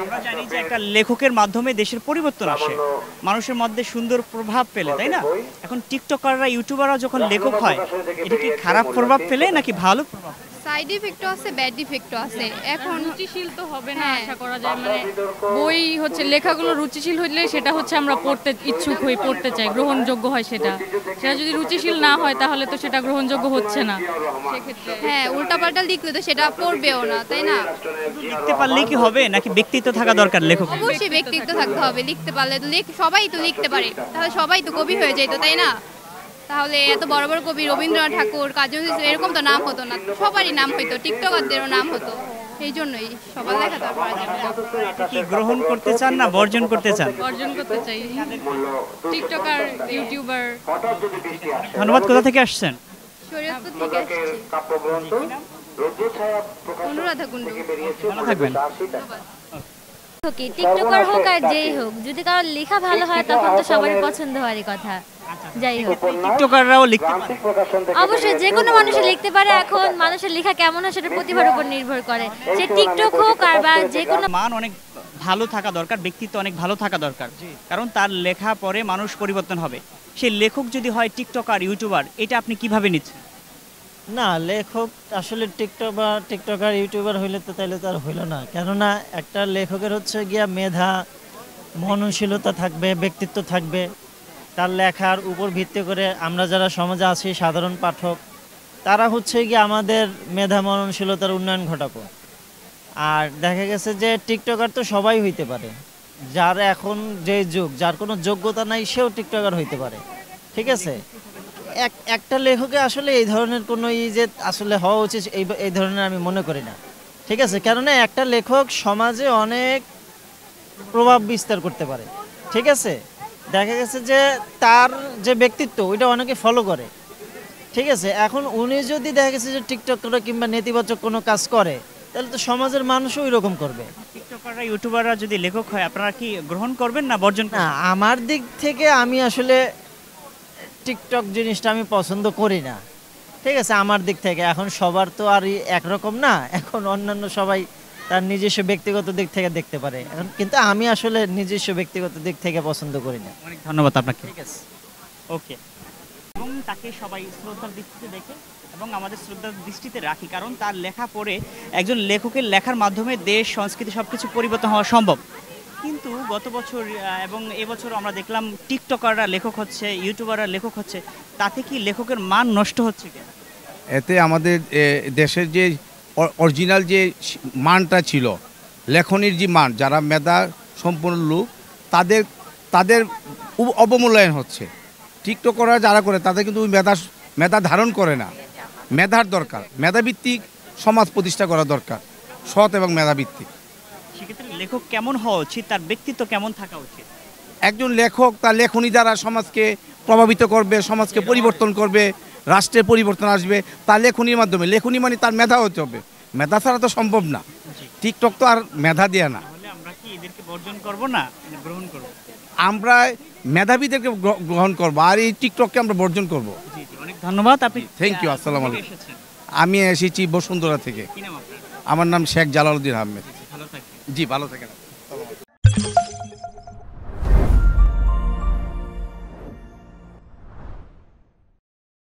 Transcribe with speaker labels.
Speaker 1: আমরা জানি যে একটা লেখকের মাধ্যমে দেশের পরিবর্তন আসে, মানুষের মধ্যে সুন্দর প্রভাব ফেলে, তাই না? এখন টিকটকাররা ইউটিউবাররা যখন লেখক হয়, এটা কি খারাপ প্রভাব ফেলে নাকি ভালো প্রভাব ফেলে?
Speaker 2: সাইড ইফেক্টও আছে, ব্যাড ইফেক্টও আছে। এখন
Speaker 3: রুচিশীল তো হবে না,
Speaker 2: হ্যাঁ।
Speaker 3: আশা করা যায়। মানে বই হচ্ছে, লেখাগুলো রুচিশীল হইলে সেটা হচ্ছে আমরা পড়তে ইচ্ছুক হই, পড়তে চাই, গ্রহণযোগ্য হয় সেটা। সেটা যদি রুচিশীল না হয় তাহলে তো সেটা গ্রহণযোগ্য হচ্ছে না সেক্ষেত্রে।
Speaker 2: হ্যাঁ, উল্টাপাল্টা লিখলে তো সেটা পড়বেও না, তাই না?
Speaker 1: লিখতে পারলেই কি হবে নাকি ব্যক্তিত্ব থাকা দরকার লেখক?
Speaker 2: অবশ্যই ব্যক্তিত্ব থাকতে হবে, লিখতে পারলে তো সবাই তো লিখতে পারে, তাহলে সবাই তো কবি হয়ে যেত, তাই না? তাহলে এত বড় বড় কবি রবীন্দ্রনাথ ঠাকুর, কাজী নজরুল ইসলাম এরকম তো নাম হতো না, সবারই নাম হইতো, টিকটকারদেরও নাম হতো। এই জন্যই সবার লেখা তো আর পড়া যাবে না।
Speaker 1: এটা কি গ্রহণ করতে চান না বর্জন করতে চান?
Speaker 3: অর্জন করতে চাই। TikToker, YouTuber.
Speaker 1: ধন্যবাদ। কোথা থেকে আসছেন?
Speaker 2: শরীয়তপুর থেকে আসছি। অনুরাধা কুণ্ডু।
Speaker 1: ভালো থাকবেন।
Speaker 4: ওকে, টিকটকার হোক আর যেই হোক, যদি কারোর লেখা ভালো হয় তখন তো সবারই পছন্দ হওয়ারই কথা। যাই হোক,
Speaker 1: টিকটকাররাও লিখতে পারে?
Speaker 4: অবশ্যই যে কোনো মানুষই লিখতে পারে। এখন মানুষের লেখা কেমন হয় সেটা প্রতিভার উপর নির্ভর করে, সে টিকটক হোক আর বা যে কোনো।
Speaker 1: মান অনেক ভালো থাকা দরকার, ব্যক্তিত্ব অনেক ভালো থাকা দরকার, কারণ তার লেখা পরে মানুষ পরিবর্তন হবে। সেই লেখক যদি হয় টিকটকার, ইউটিউবার, এটা আপনি কিভাবে নিচ্ছেন?
Speaker 5: না, লেখক আসলে টিকটকার ইউটিউবার হইলে তো তাইলে তো আর হইল না। কেননা একটা লেখকের হচ্ছে গিয়া মেধা, মননশীলতা থাকবে, ব্যক্তিত্ব থাকবে। তার লেখার উপর ভিত্তি করে আমরা যারা সমাজে আছি, সাধারণ পাঠক, তারা হচ্ছে গিয়ে আমাদের মেধা মননশীলতার উন্নয়ন ঘটাবো। আর দেখা গেছে যে টিকটকার তো সবাই হইতে পারে, যার এখন যে যুগ, যার কোনো যোগ্যতা নাই সেও টিকটকার হইতে পারে, ঠিক আছে? একটা লেখকে আসলে এই ধরনের কোনো যে আসলে হওয়া উচিত এই ধরনের আমি মনে করি না, ঠিক আছে? কেননা একটা লেখক সমাজে অনেক প্রভাব বিস্তার করতে পারে, ঠিক আছে? দেখা গেছে যে তার যে ব্যক্তিত্ব ওইটা অনেকে ফলো করে, ঠিক আছে? এখন উনি যদি দেখা গেছে যে টিকটক করে কিংবা নেতিবাচক কোনো কাজ করে, তাহলে তো সমাজের মানুষও ওই রকম করবে।
Speaker 1: টিকটকাররা, ইউটিউবাররা যদি লেখক হয়, আপনারা কি গ্রহণ করবেন না বর্জন
Speaker 5: না,
Speaker 1: করবেন?
Speaker 5: আমার দিক থেকে আমি আসলে টিকটক জিনিসটা আমি পছন্দ করি না, ঠিক আছে? আমার দিক থেকে এখন সবার তো আর একরকম না, এখন অন্যান্য সবাই তার নিজস্ব ব্যক্তিগত দিক থেকে দেখতে পারে, এখন কিন্তু আমি আসলে নিজস্ব ব্যক্তিগত দিক থেকে পছন্দ করি না।
Speaker 1: অনেক ধন্যবাদ আপনাকে।
Speaker 5: ঠিক আছে,
Speaker 1: ওকে। এবং তাকে সবাই শ্রদ্ধার দৃষ্টিতে দেখে এবং আমাদের শ্রদ্ধার দৃষ্টিতে রাখি, কারণ তার লেখা পড়ে একজন লেখকের লেখার মাধ্যমে দেশ, সংস্কৃতি সবকিছু পরিবর্তন হওয়া সম্ভব। কিন্তু গত বছর এবং এবছর আমরা দেখলাম টিকটকাররা লেখক হচ্ছে, ইউটিউবাররা লেখক হচ্ছে, তাতে কি লেখকের মান নষ্ট হচ্ছে কেন?
Speaker 6: এতে আমাদের দেশের যে অরিজিনাল যে মানটা ছিল, লেখনির যে মান, যারা মেধা সম্পন্ন লোক, তাদের তাদের অবমূল্যায়ন হচ্ছে। টিকটকরা যারা করে তাদের কিন্তু ওই মেধা ধারণ করে না। মেধার দরকার, মেধাভিত্তিক সমাজ প্রতিষ্ঠা করা দরকার, সৎ এবং মেধাভিত্তিক।
Speaker 1: সেক্ষেত্রে লেখক কেমন হওয়া উচিত, তার ব্যক্তিত্ব কেমন থাকা উচিত?
Speaker 6: একজন লেখক তার লেখনী দ্বারা সমাজকে প্রভাবিত করবে, সমাজকে পরিবর্তন করবে, রাষ্ট্রের পরিবর্তন আসবে তার লেখনীর মাধ্যমে। লেখনী মানে তার মেধা হতে হবে, মেধা ছাড়া তো সম্ভব না। টিকটক তো আর মেধা দেয়া না।
Speaker 1: তাহলে আমরা কি এদেরকে বর্জন করব না গ্রহণ করব?
Speaker 6: আমরা মেধাবীদেরকে গ্রহণ করবো, আর এই টিকটককে আমরা বর্জন করব।
Speaker 1: জি জি, অনেক ধন্যবাদ। আপনি
Speaker 6: থ্যাংক ইউ। আসসালামু
Speaker 1: কোথা থেকে
Speaker 6: আলাইকুম।
Speaker 1: এসেছেন?
Speaker 6: আমি এসেছি বসুন্ধরা থেকে।
Speaker 1: কি নাম আপনার?
Speaker 6: আমার নাম শেখ জালালউদ্দিন আহমেদ।
Speaker 1: ভালো থাকবেন।
Speaker 6: জি, ভালো থাকেন।